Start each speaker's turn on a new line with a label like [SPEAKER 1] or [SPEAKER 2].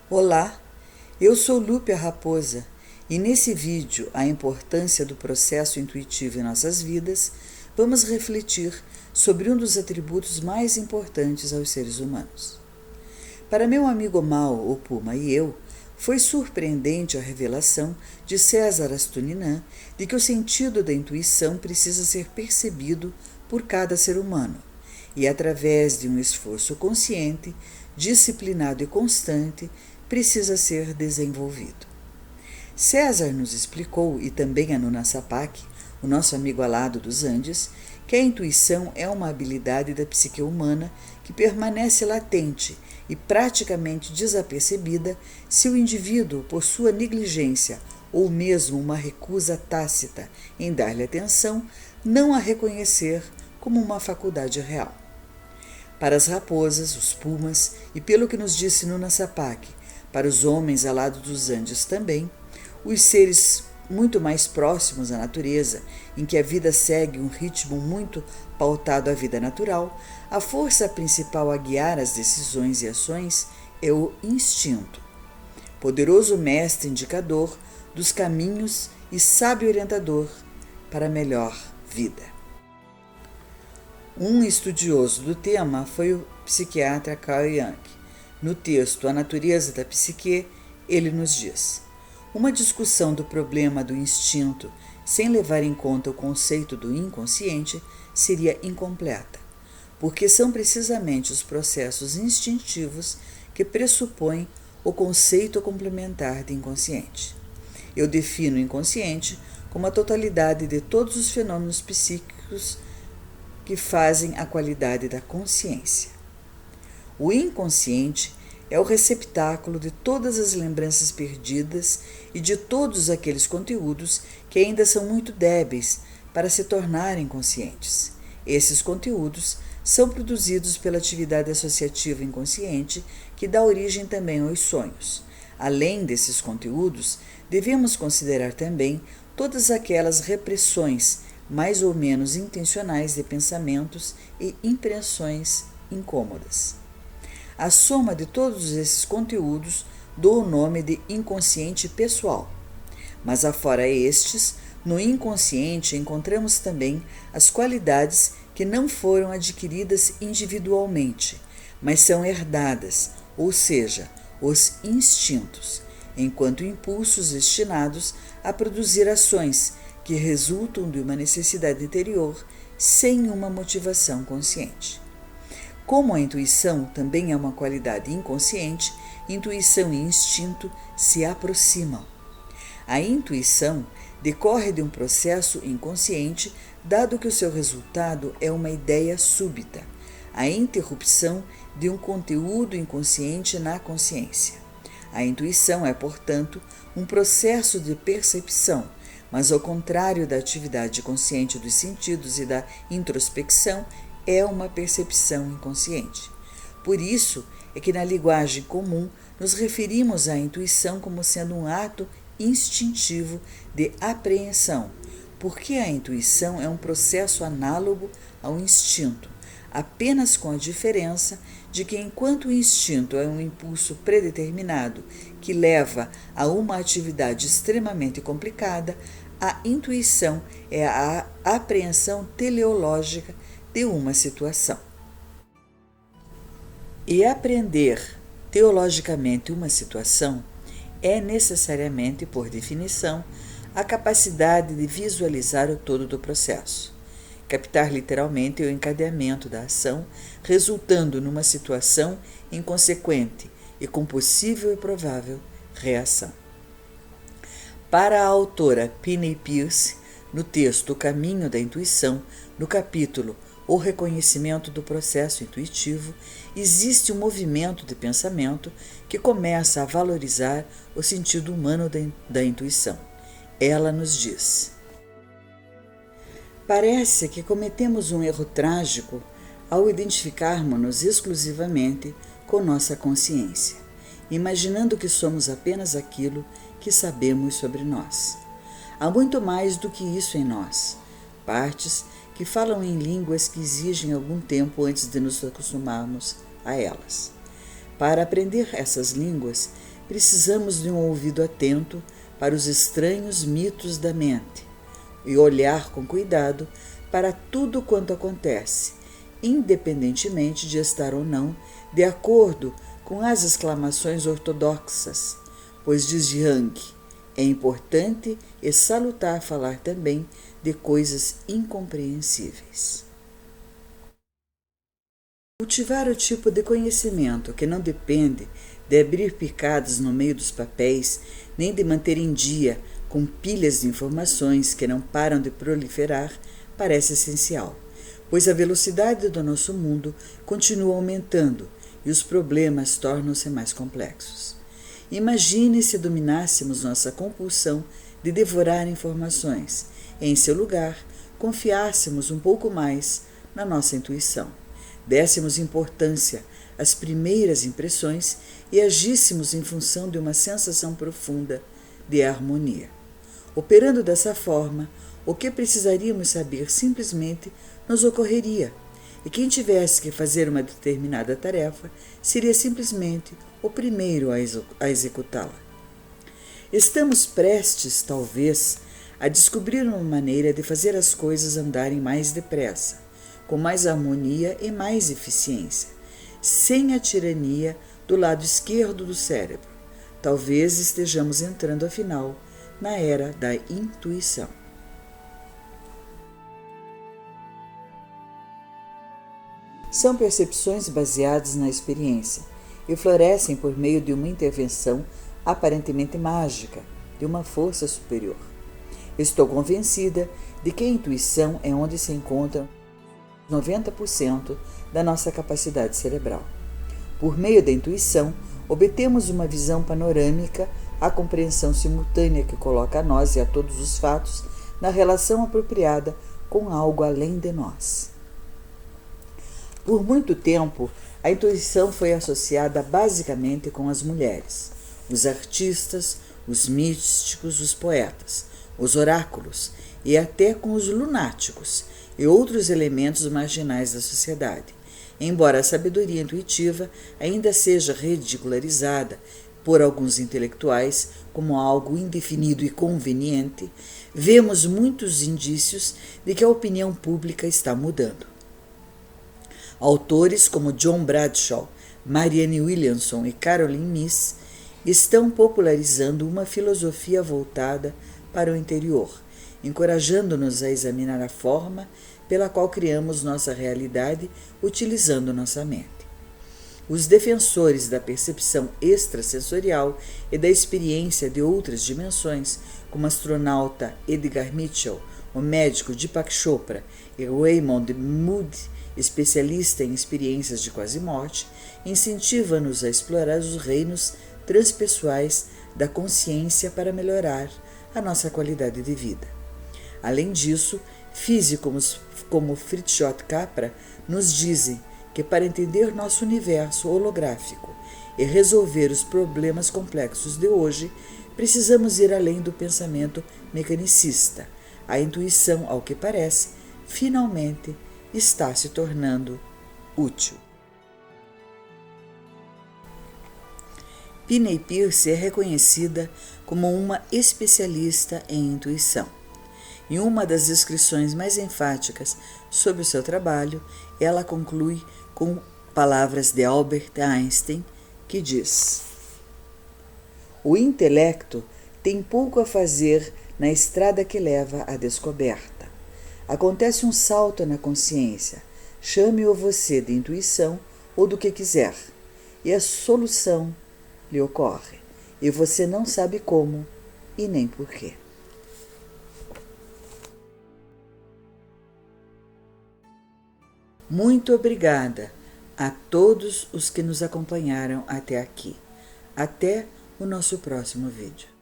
[SPEAKER 1] Olá, eu sou Lúpia Raposa e nesse vídeo, A Importância do Processo Intuitivo em Nossas Vidas, vamos refletir sobre um dos atributos mais importantes aos seres humanos. Para meu amigo Mal, o Puma e eu, foi surpreendente a revelação de César Astunian de que o sentido da intuição precisa ser percebido por cada ser humano e, através de um esforço consciente, disciplinado e constante, precisa ser desenvolvido. César nos explicou, e também a Nuna Sapak, o nosso amigo alado dos Andes, que a intuição é uma habilidade da psique humana que permanece latente e praticamente desapercebida se o indivíduo, por sua negligência ou mesmo uma recusa tácita em dar-lhe atenção, não a reconhecer como uma faculdade real. Para as raposas, os pumas e, pelo que nos disse Nuna Sapak, para os homens alados dos Andes também, os seres muito mais próximos à natureza, em que a vida segue um ritmo muito pautado à vida natural, a força principal a guiar as decisões e ações é o instinto, poderoso mestre indicador dos caminhos e sábio orientador para a melhor vida. Um estudioso do tema foi o psiquiatra Carl Jung. No texto A Natureza da Psique, ele nos diz: uma discussão do problema do instinto sem levar em conta o conceito do inconsciente seria incompleta, porque são precisamente os processos instintivos que pressupõem o conceito complementar de inconsciente. Eu defino o inconsciente como a totalidade de todos os fenômenos psíquicos que fazem a qualidade da consciência. O inconsciente é o receptáculo de todas as lembranças perdidas e de todos aqueles conteúdos que ainda são muito débeis para se tornarem conscientes. Esses conteúdos são produzidos pela atividade associativa inconsciente, que dá origem também aos sonhos. Além desses conteúdos, devemos considerar também todas aquelas repressões mais ou menos intencionais de pensamentos e impressões incômodas. A soma de todos esses conteúdos dou o nome de inconsciente pessoal. Mas afora estes, no inconsciente encontramos também as qualidades que não foram adquiridas individualmente, mas são herdadas, ou seja, os instintos, enquanto impulsos destinados a produzir ações que resultam de uma necessidade interior sem uma motivação consciente. Como a intuição também é uma qualidade inconsciente, intuição e instinto se aproximam. A intuição decorre de um processo inconsciente, dado que o seu resultado é uma ideia súbita, a interrupção de um conteúdo inconsciente na consciência. A intuição é, portanto, um processo de percepção, mas ao contrário da atividade consciente dos sentidos e da introspecção, é uma percepção inconsciente. Por isso é que na linguagem comum nos referimos à intuição como sendo um ato instintivo de apreensão, porque a intuição é um processo análogo ao instinto, apenas com a diferença de que, enquanto o instinto é um impulso predeterminado que leva a uma atividade extremamente complicada, a intuição é a apreensão teleológica de uma situação. E aprender teologicamente uma situação é necessariamente, por definição, a capacidade de visualizar o todo do processo, captar literalmente o encadeamento da ação, resultando numa situação inconsequente e com possível e provável reação. Para a autora Penney Peirce, no texto O Caminho da Intuição, no capítulo O reconhecimento do processo intuitivo, existe um movimento de pensamento que começa a valorizar o sentido humano da intuição. Ela nos diz: parece que cometemos um erro trágico ao identificarmos-nos exclusivamente com nossa consciência, imaginando que somos apenas aquilo que sabemos sobre nós. Há muito mais do que isso em nós, partes que falam em línguas que exigem algum tempo antes de nos acostumarmos a elas. Para aprender essas línguas, precisamos de um ouvido atento para os estranhos mitos da mente e olhar com cuidado para tudo quanto acontece, independentemente de estar ou não de acordo com as exclamações ortodoxas, pois diz Jung, é importante e salutar falar também de coisas incompreensíveis. Cultivar o tipo de conhecimento que não depende de abrir picadas no meio dos papéis, nem de manter em dia com pilhas de informações que não param de proliferar, parece essencial, pois a velocidade do nosso mundo continua aumentando e os problemas tornam-se mais complexos. Imagine se dominássemos nossa compulsão de devorar informações e, em seu lugar, confiássemos um pouco mais na nossa intuição, dessemos importância às primeiras impressões e agíssemos em função de uma sensação profunda de harmonia. Operando dessa forma, o que precisaríamos saber simplesmente nos ocorreria, e quem tivesse que fazer uma determinada tarefa seria simplesmente o primeiro a executá-la. Estamos prestes, talvez, a descobrir uma maneira de fazer as coisas andarem mais depressa, com mais harmonia e mais eficiência, sem a tirania do lado esquerdo do cérebro. Talvez estejamos entrando, afinal, na era da intuição. São percepções baseadas na experiência e florescem por meio de uma intervenção aparentemente mágica de uma força superior. Estou convencida de que a intuição é onde se encontram 90% da nossa capacidade cerebral. Por meio da intuição, obtemos uma visão panorâmica, a compreensão simultânea que coloca a nós e a todos os fatos na relação apropriada com algo além de nós. Por muito tempo, a intuição foi associada basicamente com as mulheres, os artistas, os místicos, os poetas, os oráculos e até com os lunáticos e outros elementos marginais da sociedade. Embora a sabedoria intuitiva ainda seja ridicularizada por alguns intelectuais como algo indefinido e conveniente, vemos muitos indícios de que a opinião pública está mudando. Autores como John Bradshaw, Marianne Williamson e Caroline Myss estão popularizando uma filosofia voltada para o interior, encorajando-nos a examinar a forma pela qual criamos nossa realidade utilizando nossa mente. Os defensores da percepção extrasensorial e da experiência de outras dimensões, como o astronauta Edgar Mitchell, o médico Deepak Chopra e Raymond Moody, especialista em experiências de quase-morte, incentiva-nos a explorar os reinos transpessoais da consciência para melhorar a nossa qualidade de vida. Além disso, físicos como Fritjof Capra nos dizem que para entender nosso universo holográfico e resolver os problemas complexos de hoje, precisamos ir além do pensamento mecanicista. A intuição, ao que parece, finalmente está se tornando útil. Piney Peirce é reconhecida como uma especialista em intuição. Em uma das descrições mais enfáticas sobre o seu trabalho, ela conclui com palavras de Albert Einstein, que diz: "O intelecto tem pouco a fazer na estrada que leva à descoberta. Acontece um salto na consciência, chame-o você de intuição ou do que quiser, e a solução lhe ocorre, e você não sabe como e nem porquê." Muito obrigada a todos os que nos acompanharam até aqui. Até o nosso próximo vídeo.